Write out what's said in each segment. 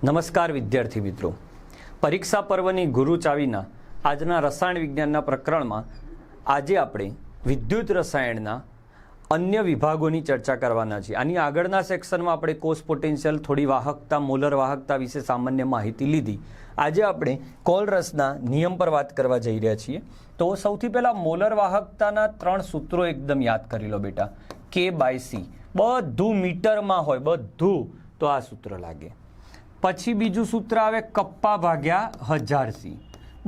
નમસ્કાર વિદ્યાર્થી મિત્રો, પરીક્ષા પર્વની ગુરુ ચાવીના આજના રસાયણ વિજ્ઞાનના પ્રકરણમાં આજે આપણે વિદ્યુત રસાયણના અન્ય વિભાગોની ચર્ચા કરવાના છીએ. આની આગળના સેક્શનમાં આપણે કોષ પોટેન્શિયલ, થોડી વાહકતા, મોલર વાહકતા વિશે સામાન્ય માહિતી લીધી. આજે આપણે કોલરસના નિયમ પર વાત કરવા જઈ રહ્યા છીએ. તો સૌથી પહેલાં મોલર વાહકતાના 3 સૂત્રો એકદમ યાદ કરી લો બેટા. K/C બધું મીટરમાં હોય, બધું તો આ સૂત્ર લાગે. પછી બીજું સૂત્ર આવે કપ્પા ભાગ્યા 1000 C.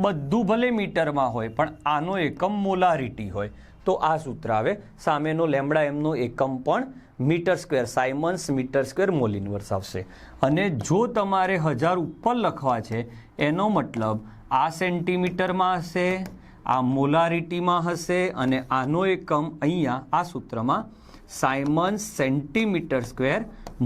બધું ભલે મીટરમાં હોય પણ આનો એકમ મોલારિટી હોય તો આ સૂત્ર આવે. સામેનો લેમ્બડા એમનો એકમ પણ metre square, siemens metre square mole inverse આવશે. અને જો તમારે 1000 ઉપર લખવા છે એનો મતલબ આ સેન્ટીમીટરમાં હશે, આ મોલારિટીમાં હશે અને આનો એકમ અહીંયા આ સૂત્રમાં Symons centimetre square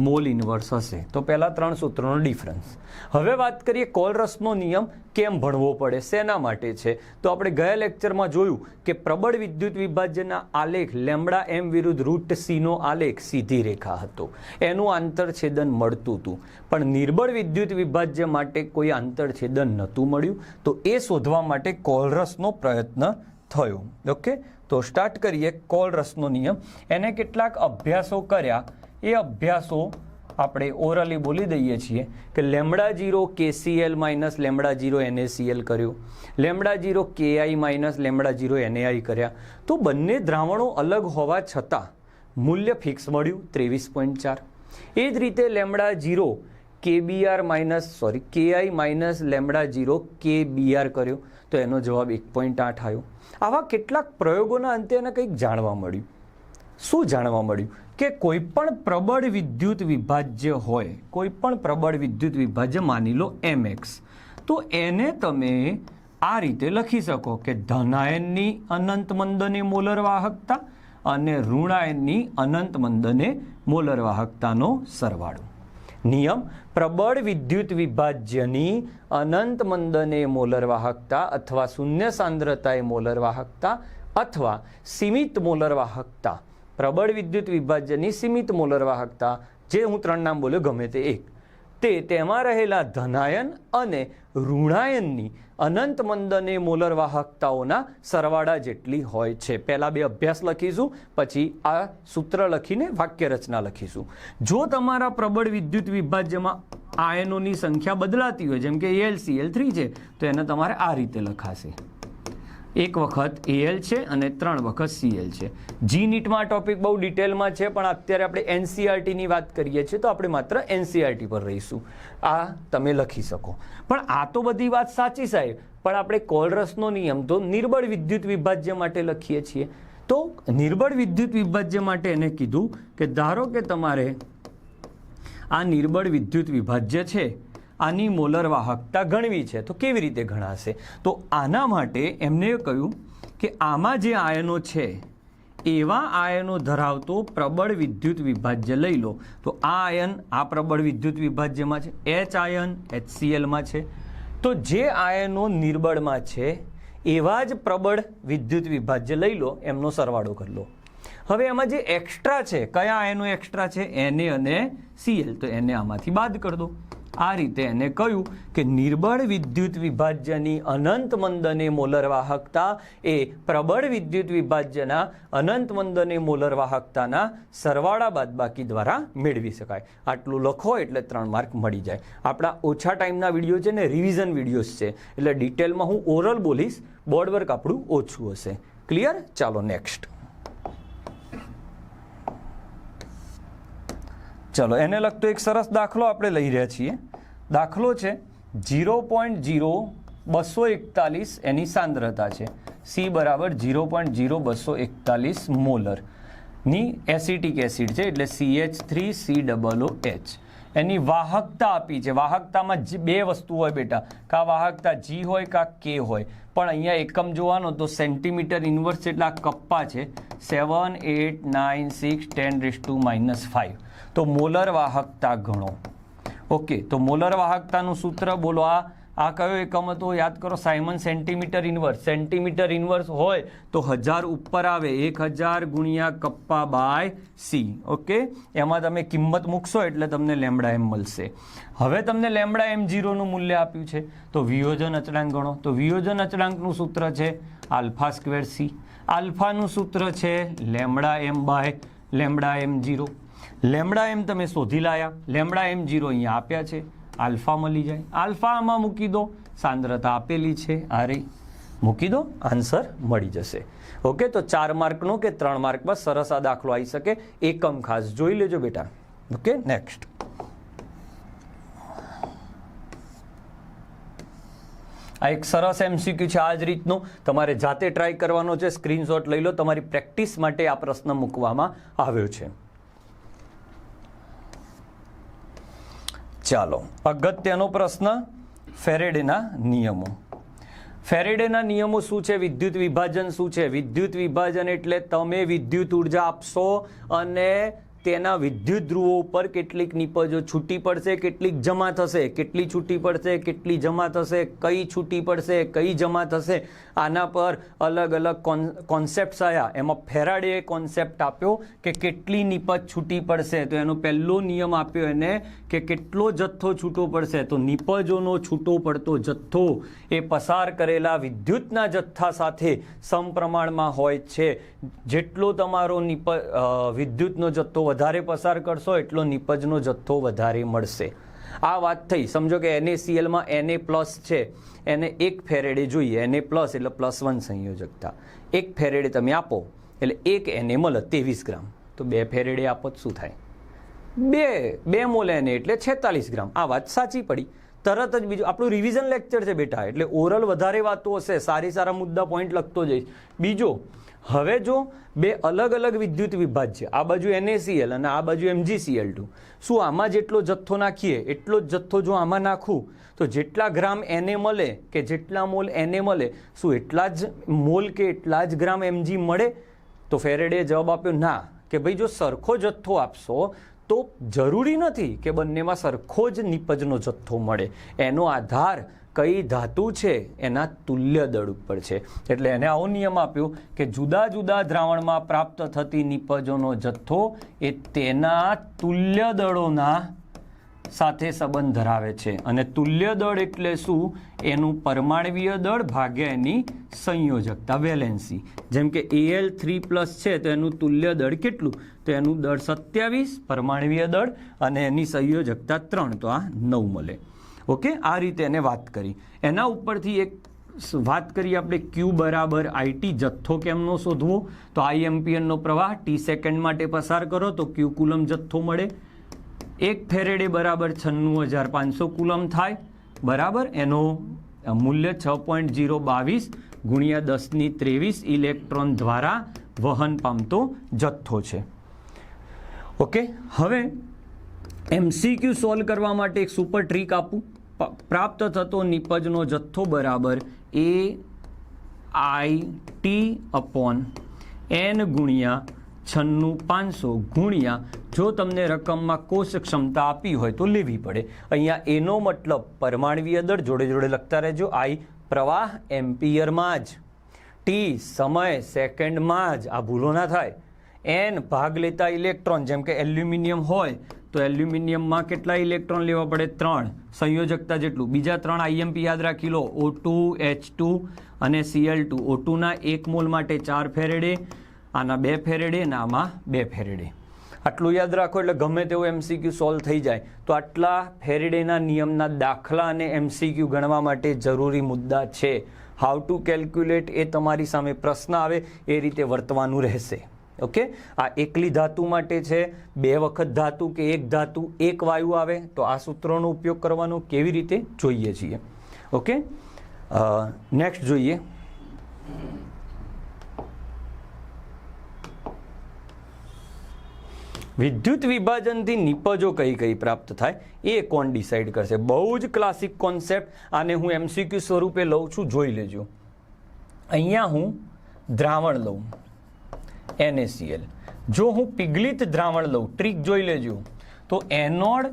mole inverse હશે. તો પહેલા 3 સૂત્રોનો ડિફરન્સ. હવે વાત કરીએ કોલરસનો નિયમ કેમ ભણવો પડે, શેના માટે છે. તો આપણે ગયા લેક્ચરમાં જોયું કે પ્રબળ વિદ્યુત વિભાજ્યના આલેખ લેમ્બડા એમ વિરુદ્ધ રૂટ સીનો આલેખ સીધી રેખા હતો, એનું આંતરછેદન મળતું હતું. પણ નિર્બળ વિદ્યુત વિભાજ્ય માટે કોઈ આંતરછેદન નહોતું મળ્યું, તો એ શોધવા માટે કોલરસનો પ્રયત્ન થયો. ઓકે, તો સ્ટાર્ટ કરીએ કોલરસનો નિયમ. એને કેટલાક અભ્યાસો કર્યા, એ અભ્યાસો આપણે ઓરલી બોલી દઈએ છીએ કે lambda 0 KCl minus lambda 0 NaCl કર્યો, lambda 0 Ki minus lambda 0 NaI કર્યા. તો બંને દ્રાવણો અલગ હોવા છતાં મૂલ્ય ફિક્સ મળ્યું 23.4. એ જ રીતે lambda 0 KBr minus Ki minus lambda 0 KBr કર્યો તો એનો જવાબ 1.8 આવ્યો. આવા કેટલાક પ્રયોગોના અંતે એને કંઈક જાણવા મળ્યું. શું જાણવા મળ્યું? કે કોઈ પણ પ્રબળ વિદ્યુત વિભાજ્ય હોય, કોઈ પણ પ્રબળ વિદ્યુત વિભાજ્ય માની લો mx, તો એને તમે આ રીતે લખી શકો કે ધનાયનની અનંત મંદને મોલર વાહકતા અને ઋણાયનની અનંત મંદને મોલર વાહકતાનો સરવાળો. નિયમ: પ્રબળ વિદ્યુત વિભાજ્યની અનંત મંદને મોલર વાહકતા અથવા શૂન્ય સાંદ્રતાએ મોલર વાહકતા અથવા સીમિત મોલર વાહકતા, પ્રબળ વિદ્યુત વિભાજ્યની સીમિત મોલર વાહકતા, જે હું 3 નામ બોલ્યો ગમે તે એક, તે તેમાં રહેલા ધનાયન અને ઋણાયનની અનંત મંદને મોલર વાહકતાઓના સરવાળા જેટલી હોય છે. પહેલા 2 અભ્યાસ લખીશું, પછી આ સૂત્ર લખીને વાક્ય રચના લખીશું. જો તમારા પ્રબળ વિદ્યુત વિભાજ્યમાં આયનોની સંખ્યા બદલાતી હોય, જેમ કે AlCl3 છે, તો એને તમારે આ રીતે લખાશે. 1 વખત Al છે અને 3 વખત Cl છે. GNEETમાં આ ટોપિક બહુ ડિટેલમાં છે, પણ અત્યારે આપણે NCERTની વાત કરીએ છીએ તો આપણે માત્ર NCERT પર રહીશું. આ તમે લખી શકો. પણ આ તો બધી વાત સાચી સાહેબ, પણ આપણે કોલરસનો નિયમ તો નિર્બળ વિદ્યુત વિભાજ્ય માટે લખીએ છીએ. તો નિર્બળ વિદ્યુત વિભાજ્ય માટે એને કીધું કે ધારો કે તમારે આ નિર્બળ વિદ્યુત વિભાજ્ય છે, આની મોલર વાહકતા ગણવી છે, તો કેવી રીતે ગણાશે? તો આના માટે એમને કહ્યું કે આમાં જે આયનો છે એવા આયનો ધરાવતો પ્રબળ વિદ્યુત વિભાજ્ય લઈ લો. તો આ આયન આ પ્રબળ વિદ્યુત વિભાજ્યમાં છે, H આયન HClમાં છે. તો જે આયનો નિર્બળમાં છે એવા જ પ્રબળ વિદ્યુત વિભાજ્ય લઈ લો, એમનો સરવાળો કરી લો. હવે એમાં જે એક્સ્ટ્રા છે, કયા આયનો એક્સ્ટ્રા છે? Na અને Cl, તો એને આમાંથી બાદ કરી દો. આ રીતે એને કહ્યું કે નિર્બળ વિદ્યુત વિભાજ્યની અનંત મંદને મોલર વાહકતા એ પ્રબળ વિદ્યુત વિભાજ્યના અનંત મંદને મોલર વાહકતાના સરવાળા બાદબાકી દ્વારા મેળવી શકાય. આટલું લખો એટલે 3 માર્ક મળી જાય. આપણા ઓછા ટાઈમના વિડીયો છે ને, રિવિઝન વિડીયોઝ છે, એટલે ડિટેલમાં હું ઓરલ બોલીશ, બોર્ડ વર્ક આપણું ઓછું હશે. ક્લિયર? ચાલો નેક્સ્ટ. ચલો, એને લગતો એક સરસ દાખલો આપણે લઈ રહ્યા છીએ. દાખલો છે 0.0241 એની સાંદ્રતા છે, C બરાબર 0.0241 મોલરની એસિટિક એસિડ છે, એટલે CH3COOH. એની વાહકતા આપી છે. વાહકતામાં 2 વસ્તુ હોય બેટા, કા વાહકતા G હોય કા K હોય, પણ અહીંયા એકમ જોવાનો તો સેન્ટીમીટર ઇન્વર્સ, એટલે આ કપ્પા છે 7 8 9 6 10⁻⁻⁵. તો મોલર વાહકતા ગણો. ઓકે, તો મોલર વાહકતાનું સૂત્ર બોલો. આ કયો એકમ હતો યાદ કરો, Simon centimetre inverse. Centimetre inverse હોય તો 1000 ઉપર આવે, 1000 ગુણ્યા કપ્પા બાય સી. ઓકે, એમાં તમે કિંમત મૂકશો એટલે તમને લેમ્બડા એમ મળશે. હવે તમને લેમ્બડા એમ 0 નું મૂલ્ય આપ્યું છે તો વિયોજન અચળાંક ગણો. તો વિયોજન અચળાંકનું સૂત્ર છે આલ્ફા સ્ક્વેર સી. આલ્ફાનું સૂત્ર છે lambda M by lambda M 0. Lambda M તમે શોધી લાયા, લેમ્બડા એમ 0 અહીંયા આપ્યા છે, આલ્ફા મળી જાય. આલ્ફા આમાં મૂકી દો, સાંદ્રતા આપેલી છે આ રહી, મૂકી દો, આન્સર મળી જશે. ઓકે, તો 4 માર્કનો કે 3 માર્કમાં સરસ આ દાખલો આવી શકે. એકમ ખાસ જોઈ લેજો બેટા. Okay, next. આ એક સરસ MCQ છે. આ જ રીતનો તમારે જાતે ટ્રાય કરવાનો છે. સ્ક્રીનશોટ લઈ લો, તમારી પ્રેક્ટિસ માટે આ પ્રશ્ન મૂકવામાં આવ્યો છે. ચાલો, અગત્યનો પ્રશ્ન, ફેરેડેના નિયમો. ફેરેડેના નિયમો શું છે? વિદ્યુત વિભાજન શું છે? વિદ્યુત વિભાજન એટલે તમે વિદ્યુત ઉર્જા આપશો અને તેના વિદ્યુત ધ્રુવો ઉપર કેટલીક નિપજો છૂટી પડશે, કેટલીક જમા થશે. કેટલી છૂટી પડશે, કેટલી જમા થશે, કઈ છૂટી પડશે, કઈ જમા થશે, આના પર અલગ અલગ કોન્સેપ્ટ્સ આવ્યા. એમાં ફેરાડેએ કોન્સેપ્ટ આપ્યો કે કેટલી નિપજ છૂટી પડશે. તો એનો પહેલો નિયમ આપ્યો એને કે કેટલો જથ્થો છૂટો પડશે. તો નિપજોનો છૂટો પડતો જથ્થો એ પસાર કરેલા વિદ્યુતના જથ્થા સાથે સમપ્રમાણમાં હોય છે. જેટલો તમારો વિદ્યુતનો જથ્થો વધારે પસાર કરશો એટલો નિપજનો જથ્થો વધારે મળશે. આ વાત થઈ. સમજો કે NaCl માં Na+ છે, એને 1 ફેરેડે જોઈએ. Na+ એટલે +1 સંયોજકતા. 1 ફેરેડે તમે આપો એટલે 1 Na મળે 23 ગ્રામ. તો 2 ફેરેડે આપો શું થાય? 2 મોલ Na એટલે 46 ગ્રામ. આ વાત સાચી પડી. તરત જ બીજું આપણું રિવિઝન લેક્ચર છે બેટા, એટલે ઓરલ વધારે વાતો હશે, સારા મુદ્દા પોઈન્ટ લખતો જઈશ. બીજો, હવે જો 2 અલગ અલગ વિદ્યુત વિભાજ છે, આ બાજુ NaCl અને આ બાજુ MgCl2, શું આમાં જેટલો જથ્થો નાખીએ એટલો જ જથ્થો જો આમાં નાખું તો જેટલા ગ્રામ Na મળે કે જેટલા મોલ Na મળે, શું એટલા જ મોલ કે એટલા જ ગ્રામ Mg મળે? તો ફેરેડે જવાબ આપ્યો ના, કે ભાઈ જો સરખો જથ્થો આપશો તો જરૂરી નથી કે બંનેમાં સરખો જ નિપજનો જથ્થો મળે. એનો આધાર કઈ ધાતુ છે એના તુલ્ય દળ ઉપર છે. એટલે એને આવો નિયમ આપ્યો કે જુદા જુદા દ્રાવણમાં પ્રાપ્ત થતી નિપજોનો જથ્થો એ તેના તુલ્ય દળોના સાથે સંબંધ ધરાવે છે. અને તુલ્ય દળ એટલે શું? એનું પરમાણવીય દળ ભાગ્યા એની સંયોજકતા, વેલેન્સી. જેમ કે Al3+ છે તો એનું તુલ્ય દળ કેટલું? તો એનું દળ 27, પરમાણવીય દળ, અને એની સંયોજકતા 3, તો આ 9 મળે. ઓકે, આ રીતે એને વાત કરી. એના ઉપરથી એક વાત કરીએ આપણે, Q બરાબર IT, જથ્થો કેમનો શોધવો? તો I એમ્પિયરનો પ્રવાહ t સેકન્ડ માટે પસાર કરો તો Q કુલમ જથ્થો મળે. 1 ફેરેડે બરાબર 96500 કુલમ થાય, બરાબર. એનો મૂલ્ય 6.022 ગુણ્યા 1023 ઇલેક્ટ્રોન દ્વારા વહન પામતો જથ્થો છે. ઓકે, હવે MCQ સોલ્વ કરવા માટે એક સુપર ટ્રીક આપું. પ્રાપ્ત થતો નિપજનો જથ્થો બરાબર AIT/N ગુણ્યા 96500 ગુણ્યા, જો તમને રકમમાં કોષ ક્ષમતા આપી હોય તો લેવી પડે. અહીંયા એનો મતલબ પરમાણવીય દળ જોડે જોડે લખતા રહેજો. I પ્રવાહ એમ્પિયરમાં જ, T સમય સેકન્ડમાં જ, આ ભૂલો ના થાય. N ભાગ લેતા ઇલેક્ટ્રોન, જેમ કે એલ્યુમિનિયમ હોય તો એલ્યુમિનિયમમાં કેટલા ઇલેક્ટ્રોન લેવા પડે? 3, સંયોજકતા જેટલું. બીજા 3 IMP યાદ રાખી લો, O2, H2 અને Cl2. O2ના 1 મોલ માટે 4 ફેરેડે, આના 2 ફેરેડે અને આમાં 2 ફેરેડે. આટલું યાદ રાખો એટલે ગમે તેવો MCQ સોલ્વ થઈ જાય. તો આટલા ફેરેડેના નિયમના દાખલા અને MCQ ગણવા માટે જરૂરી મુદ્દા છે. હાઉ ટુ કેલ્ક્યુલેટ એ તમારી સામે પ્રશ્ન આવે એ રીતે વર્તવાનું રહેશે. ઓકે, આ એકલી ધાતુ માટે છે. 2 વખત ધાતુ કે 1 ધાતુ 1 વાયુ આવે તો આ સૂત્રોનો ઉપયોગ કરવાનો કેવી રીતે જોઈએ છીએ. ઓકે, નેક્સ્ટ જોઈએ. વિદ્યુત વિભાજનથી નિપજો કઈ કઈ પ્રાપ્ત થાય એ કોણ ડિસાઇડ કરશે? બહુ જ ક્લાસિક કોન્સેપ્ટ. આને હું MCQ સ્વરૂપે લઉં છું, જોઈ લેજો. અહીંયા હું દ્રાવણ લઉં NaCl. જો હું પીગલિત દ્રાવણ લઉં, ટ્રીક જોઈ લેજો, તો એનોડ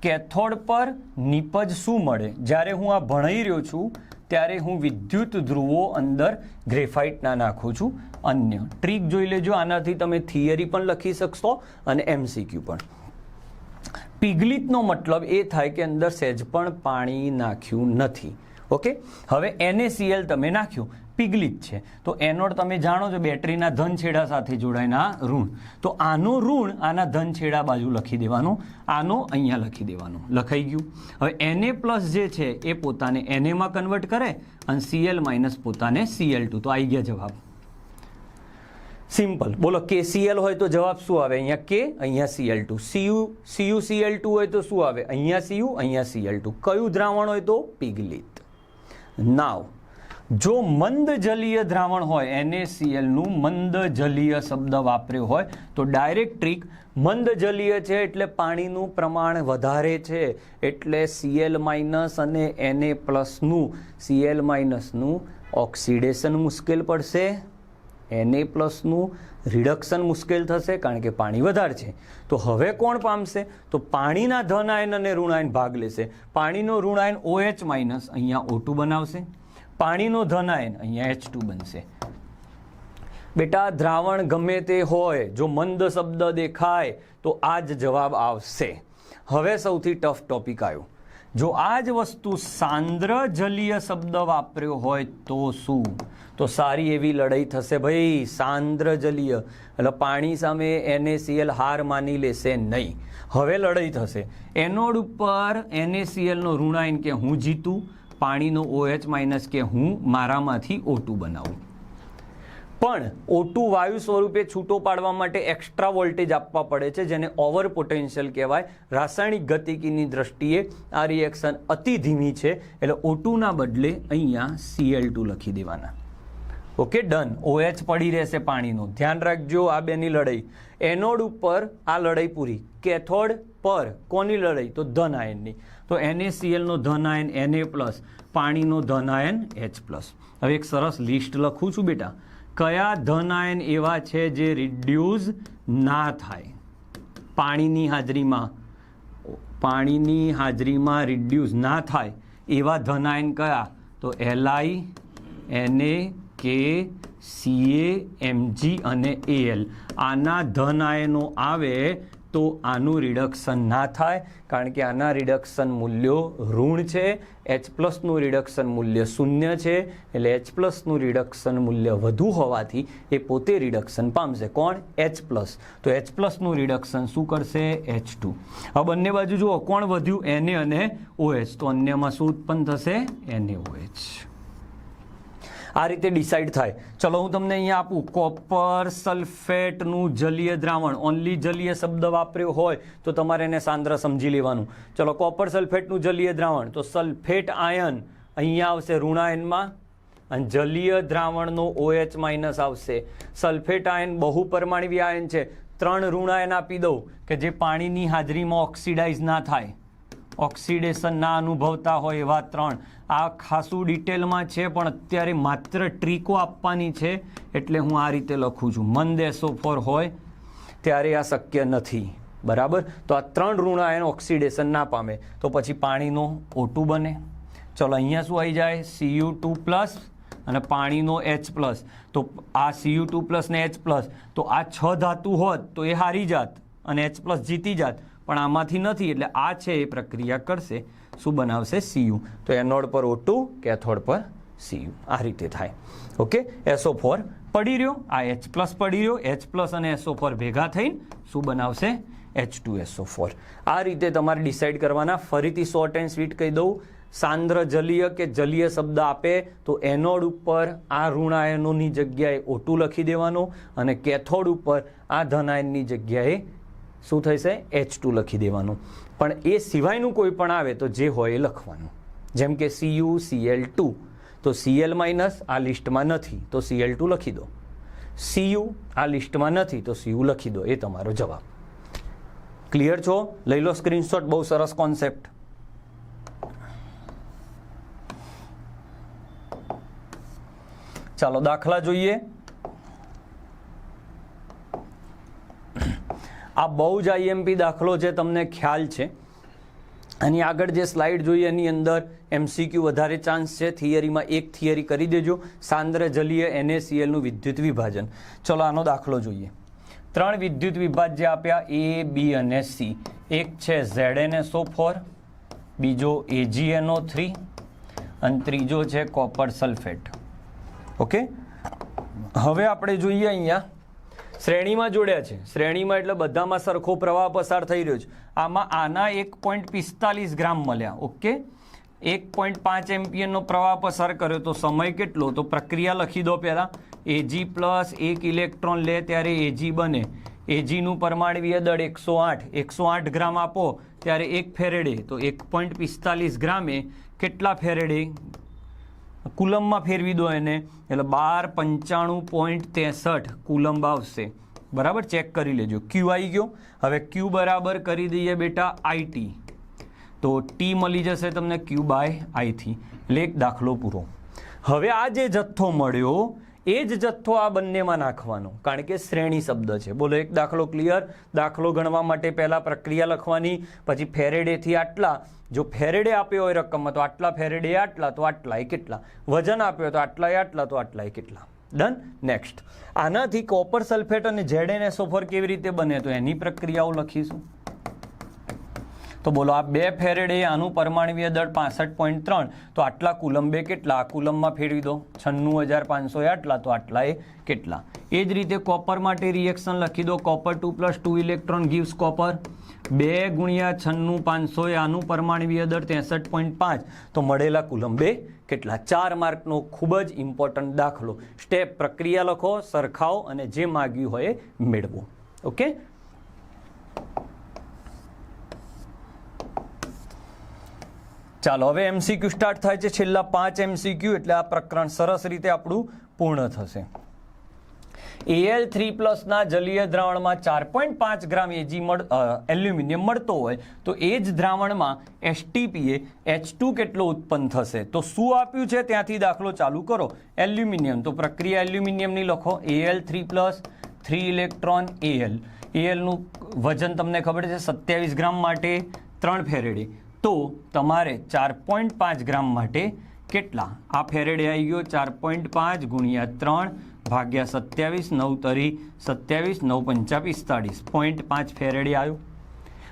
કેથોડ પર નિપજ શું મળે? જ્યારે હું આ ભણાઈ રહ્યો છું ત્યારે હું વિદ્યુત ધ્રુવો અંદર ગ્રેફાઇટના નાખું છું. અન્ય ટ્રીક જોઈ લેજો, આનાથી તમે થિયરી પણ લખી શકશો અને MCQ પણ. પિગલિતનો મતલબ એ થાય કે અંદર સહેજ પણ પાણી નાખ્યું નથી. ઓકે, હવે NaCl તમે નાખ્યું, પિગલિત છે તો એનોડ તમે જાણો છો બેટરીના ધન છેડા સાથે જોડાયના ઋણ, તો આનું ઋણ આના ધન છેડા બાજુ લખી દેવાનું, આનો અહીંયા લખી દેવાનું. લખાઈ ગયું. હવે Na+ જે છે એ પોતાને Na માં કન્વર્ટ કરે અને Cl- પોતાને Cl2, તો આવી ગયા જવાબ. સિમ્પલ. બોલો KCl હોય તો જવાબ શું આવે? અહીંયા K, અહીંયા Cl2. CuCl2 હોય તો શું આવે? અહીંયા Cu, અહીંયા Cl2. કયું દ્રાવણ હોય તો? પિગલિત. નાવ જો મંદ જલીય દ્રાવણ હોય, NaCl નું મંદ જલીય શબ્દ વાપર્યો હોય તો ડાયરેક્ટ ટ્રીક, મંદ જલીય છે એટલે પાણીનું પ્રમાણ વધારે છે એટલે Cl- અને Na+ નું Cl- નું ઓક્સિડેશન મુશ્કેલ પડશે, Na+ નું રિડક્શન મુશ્કેલ થશે કારણ કે પાણી વધારે છે. તો હવે કોણ પામશે? તો પાણીના ધન આયન અને ઋણ આયન ભાગ લેશે. પાણીનો ઋણ આયન OH- અહીંયા O2 બનાવશે, પાણીનો ધન આયન અહીંયા H2 બનશે. બેટા દ્રાવણ ગમે તે હોય, જો મંદ શબ્દ દેખાય તો આ જ જવાબ આવશે. હવે સૌથી ટફ ટોપિક આવ્યો. જો આ જ વસ્તુ સાંદ્ર જલીય શબ્દ વાપર્યો હોય તો શું? તો સારી એવી લડાઈ થશે ભાઈ. સાંદ્ર જલીય એટલે પાણી સામે NaCl હાર માની લેશે નહીં. હવે લડાઈ થશે. એનોડ ઉપર NaCl નો ઋણાયન કે હું જીતું, પાણીનો OH- કે હું મારામાંથી O2 બનાવું. પણ O2 વાયુ સ્વરૂપે છૂટો પાડવા માટે એક્સ્ટ્રા વોલ્ટેજ આપવા પડે છે, જેને ઓવર પોટેન્શિયલ કહેવાય. રાસાયણિક ગતિકીની દ્રષ્ટિએ આ રિએક્શન અતિ ધીમી છે એટલે O2 ના બદલે અહીંયા Cl2 લખી દેવાના. Okay, done. OH પડી રહેશે પાણીનો. ધ્યાન રાખજો આ બેની લડાઈ. એનોડ ઉપર આ લડાઈ પૂરી. કેથોડ પર કોની લડાઈ? તો ધન આયનની. તો NaCl નો ધન આયન Na+, પાણીનો ધન આયન H+. હવે એક સરસ લિસ્ટ લખું છું બેટા. કયા ધન આયન એવા છે જે રિડ્યુસ ના થાય પાણીની હાજરીમાં રિડ્યુસ ના થાય એવા ધન આયન કયા? તો Li, Na, K, Ca, Mg અને Al. આના ધન આયનો આવે તો આનું રિડક્શન ના થાય કારણ કે આના રિડક્શન મૂલ્યો ઋણ છે. H+ નું રિડક્શન મૂલ્ય 0 છે એટલે H+ નું રિડક્શન મૂલ્ય વધુ હોવાથી એ પોતે રિડક્શન પામશે. કોણ? H+. તો H+ નું રિડક્શન શું કરશે? H2. હવે બંને બાજુ જુઓ કોણ વધ્યું? Na અને OH. તો અન્યમાં શું ઉત્પન્ન થશે? NaOH. આ રીતે ડિસાઇડ થાય. ચલો હું તમને અહીંયા આપું. કોપર સલ્ફેટનું જલીય દ્રાવણ, ઓનલી જલીય શબ્દ વાપર્યો હોય તો તમારે એને સાંદ્ર સમજી લેવાનું. ચલો કોપર સલ્ફેટનું જલીય દ્રાવણ, તો સલ્ફેટ આયન અહીંયા આવશે ઋણાયનમાં અને જલીય દ્રાવણનો OH- આવશે. સલ્ફેટ આયન બહુપરમાણવી આયન છે. 3 ઋણાયન આપી દઉં કે જે પાણીની હાજરીમાં ઓક્સિડાઇઝ ના થાય, ઓક્સિડેશન ના અનુભવતા હોય એવા 3. આ ખાસું ડિટેલમાં છે પણ અત્યારે માત્ર ટ્રીકો આપવાની છે એટલે હું આ રીતે લખું છું. મંદ SO4 હોય ત્યારે આ શક્ય નથી. બરાબર. તો આ 3 ઋણાયન ઓક્સિડેશન ના પામે તો પછી પાણીનો O2 બને. ચલો અહીંયા શું આવી જાય? Cu2+ અને પાણીનો H+. તો આ Cu2+ ને H+, તો આ 6 ધાતુ હોત તો એ હારી જાત અને H+ જીતી જાત, પણ આમાંથી નથી એટલે આ છે એ પ્રક્રિયા કરશે. શું બનાવશે? Cu. તો એનોડ પર O2, કેથોડ પર Cu. આ રીતે થાય. ઓકે, SO4 પડી રહ્યો, આ H+ પડી રહ્યો, H+ અને SO4 ભેગા થઈને શું બનાવશે? H2SO4. આ રીતે તમારે ડિસાઇડ કરવાના. ફરીથી શોર્ટ એન્ડ સ્વીટ કહી દઉં. સાંદ્ર જલીય કે જલીય શબ્દ આપે તો એનોડ ઉપર આ ઋણાયનોની જગ્યાએ O2 લખી દેવાનો અને કેથોડ ઉપર આ ધનાયનની જગ્યાએ શું થશે? H2 લખી દેવાનું. પણ એ સિવાયનું કોઈ પણ આવે તો જે હોય એ લખવાનું. જેમ કે CuCl2, તો Cl- આ લિસ્ટમાં નથી તો Cl2 લખી દો. Cu આ લિસ્ટમાં નથી તો Cu લખી દો. એ તમારો જવાબ. ક્લિયર છો? લઈ લો સ્ક્રીનશોટ. બહુ સરસ કોન્સેપ્ટ. ચાલો દાખલા જોઈએ. આ બહુ જ IMP દાખલો છે, તમને ખ્યાલ છે. આની આગળ જે સ્લાઇડ જોઈએ એની અંદર MCQ વધારે ચાન્સ છે. થિયરીમાં એક થિયરી કરી દેજો, સાંદ્ર જલીય NaCl નું વિદ્યુત વિભાજન. ચલો આનો દાખલો જોઈએ. 3 વિદ્યુત વિભાજ્ય આપ્યા A, B અને C. એક છે ZnSO4, બીજો AgNO3 અને ત્રીજો છે કોપર સલ્ફેટ. ઓકે, હવે આપણે જોઈએ અહીંયા શ્રેણીમાં જોડ્યા છે. શ્રેણીમાં એટલે બધામાં સરખો પ્રવાહ પસાર થઈ રહ્યો છે. આમાં આના 1.45 ગ્રામ મળ્યા. ઓકે, 1.5 એમ્પિયરનો પ્રવાહ પસાર કર્યો તો સમય કેટલો? તો પ્રક્રિયા લખી દો પહેલાં. Ag પ્લસ 1 ઇલેક્ટ્રોન લે ત્યારે Ag બને. Agનું પરમાણુય દળ 108 ગ્રામ આપો ત્યારે 1 ફેરેડે. તો 1.45 ગ્રામે કેટલા ફેરેડે? કુલમમાં ફેરવી દો એને એટલે 1295.63 કુલમ આવશે. બરાબર, ચેક કરી લેજો. Q આવી ગયો. હવે Q બરાબર કરી દઈએ બેટા IT. તો T મળી જશે તમને Q બાય I થી. એટલે એક દાખલો પૂરો. હવે આ જે જથ્થો મળ્યો એ જ જથ્થો આ બંનેમાં નાખવાનો, કારણ કે શ્રેણી શબ્દ છે. બોલો, એક દાખલો ક્લિયર? દાખલો ગણવા માટે પહેલાં પ્રક્રિયા લખવાની, પછી ફેરેડેથી આટલા. જો ફેરેડે આપ્યો હોય રકમમાં તો આટલા ફેરેડે આટલા, તો આટલાય કેટલા. વજન આપ્યો તો આટલાય આટલા, તો આટલાય કેટલા. ડન. નેક્સ્ટ, આનાથી કોપર સલ્ફેટ અને ZnSO4 કેવી રીતે બને તો એની પ્રક્રિયાઓ લખીશું. તો બોલો, આ 2 ફેરેડે, આનું પરમાણુય દળ 65.3, તો આટલા કુલંબે કેટલા? આ કુલમમાં ફેરવી દો. 96,500 આટલા, તો આટલા એ કેટલા. એ જ રીતે કોપર માટે રિએક્શન લખી દો. Copper 2 + 2 electron gives copper. 2 × 96,500, આનું પરમાણુય દળ 63.5, તો મળેલા કુલંબે કેટલા? 4 માર્કનો ખૂબ જ ઇમ્પોર્ટન્ટ દાખલો. સ્ટેપ પ્રક્રિયા લખો, સરખાવો અને જે માગ્યું હોય એ મેળવો. ઓકે, ચાલો હવે MCQ સ્ટાર્ટ થાય છે. છેલ્લા 5 MCQ એટલે આ પ્રકરણ સરસ રીતે આપણું પૂર્ણ થશે. Al3+ ના જલીય દ્રાવણમાં 4.5 ગ્રામ એલ્યુમિનિયમ મળતો હોય તો એ જ દ્રાવણમાં STPએ H2 કેટલો ઉત્પન્ન થશે? તો શું આપ્યું છે ત્યાંથી દાખલો ચાલુ કરો. એલ્યુમિનિયમ, તો પ્રક્રિયા એલ્યુમિનિયમની લખો. Al3+, 3 electron Al. Alનું વજન તમને ખબર છે 27 ગ્રામ માટે 3 ફેરેડે. તો તમારે 4.5 ગ્રામ માટે કેટલા? આ ફેરેડે આવી ગયો. 4.5 × 3 ભાગ્યા 27, 9 તરી 27, 9 × 5 45. 0.5 ફેરેડે આવ્યું.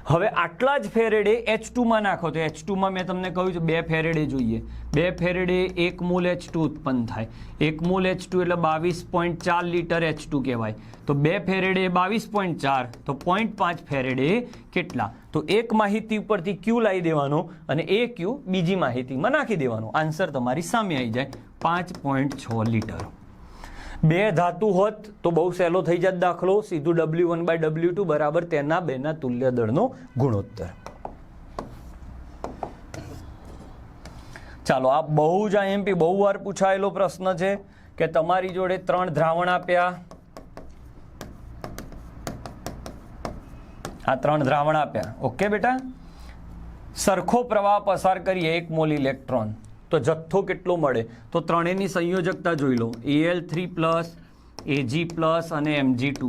હવે આટલા જ ફેરેડે H2માં નાખો તો H2માં મેં તમને કહ્યું છે 2 ફેરેડે જોઈએ. 2 ફેરેડે 1 મોલ H2 ઉત્પન્ન થાય. 1 મોલ H2 એટલે 22.4 લિટર H2 કહેવાય. તો 2 ફેરેડે 22.4, તો 0.5 ફેરેડે કેટલા? તો એક માહિતી ઉપરથી Q લાવી દેવાનો અને એ Q બીજી માહિતીમાં નાખી દેવાનો. આન્સર તમારી સામે આવી જાય, 5.6 લિટર. 2 ધાતુ હોત તો બહુ સહેલો થઈ જાત દાખલો. સીધું W1/W2 બરાબર તેના બેના તુલ્ય દળનો ગુણોત્તર. ચાલો, આ બહુ જ IMP બહુ વાર પૂછાયેલો પ્રશ્ન છે કે તમારી જોડે 3 દ્રાવણ આપ્યા. આ 3 દ્રાવણ આપ્યા. ઓકે બેટા, સરખો પ્રવાહ પસાર કરીએ 1 મોલ ઇલેક્ટ્રોન, તો જથ્થો કેટલો મળે? તો ત્રણેયની સંયોજકતા જોઈ લો. Al3+, Ag+ અને Mg2+.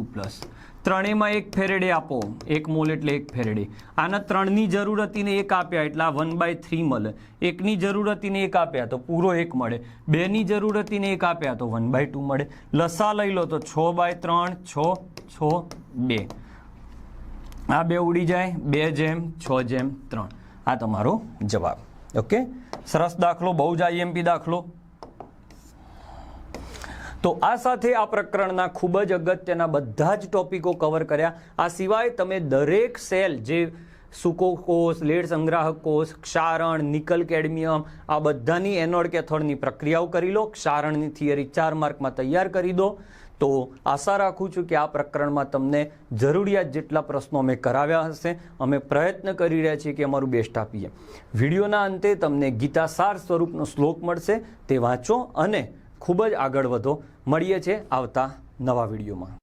ત્રણેયમાં 1 ફેરેડે આપો. 1 મોલ એટલે 1 ફેરેડે. આના 3ની જરૂર હતી ને 1 આપ્યા એટલે આ 1/3 મળે. 1ની જરૂર હતી ને 1 આપ્યા તો પૂરો 1 મળે. 2ની જરૂર હતી ને 1 આપ્યા તો 1/2 મળે. લસા લઈ લો તો 6/3, 6, 6, 2. આ 2 ઉડી જાય. 2/6/3. આ તમારો જવાબ. ઓકે, સરસ દાખલો, બહુ જ IMP દાખલો. તો આ સાથે આ પ્રકરણના ખૂબ જ અગત્યના બધા જ ટોપિકો કવર કર્યા. આ સિવાય તમે દરેક સેલ જે સૂકો કોષ, લેડ સંગ્રાહક કોષ, ક્ષારણ, નિકલ કેડમિયમ, આ બધાની એનોડ કેથોડની પ્રક્રિયાઓ કરી લો. ક્ષારણની થિયરી 4 માર્કમાં તૈયાર કરી દો. તો આશા રાખું છું કે આ પ્રકરણમાં તમને જરૂરિયાત જેટલા પ્રશ્નો અમે કરાવ્યા હશે. અમે પ્રયત્ન કરી રહ્યા છીએ કે અમારું બેસ્ટ આપીએ. વિડીયોના અંતે તમને ગીતાસાર સ્વરૂપનો શ્લોક મળશે, તે વાંચો અને ખૂબ જ આગળ વધો. મળીએ છીએ આવતા નવા વિડીયોમાં.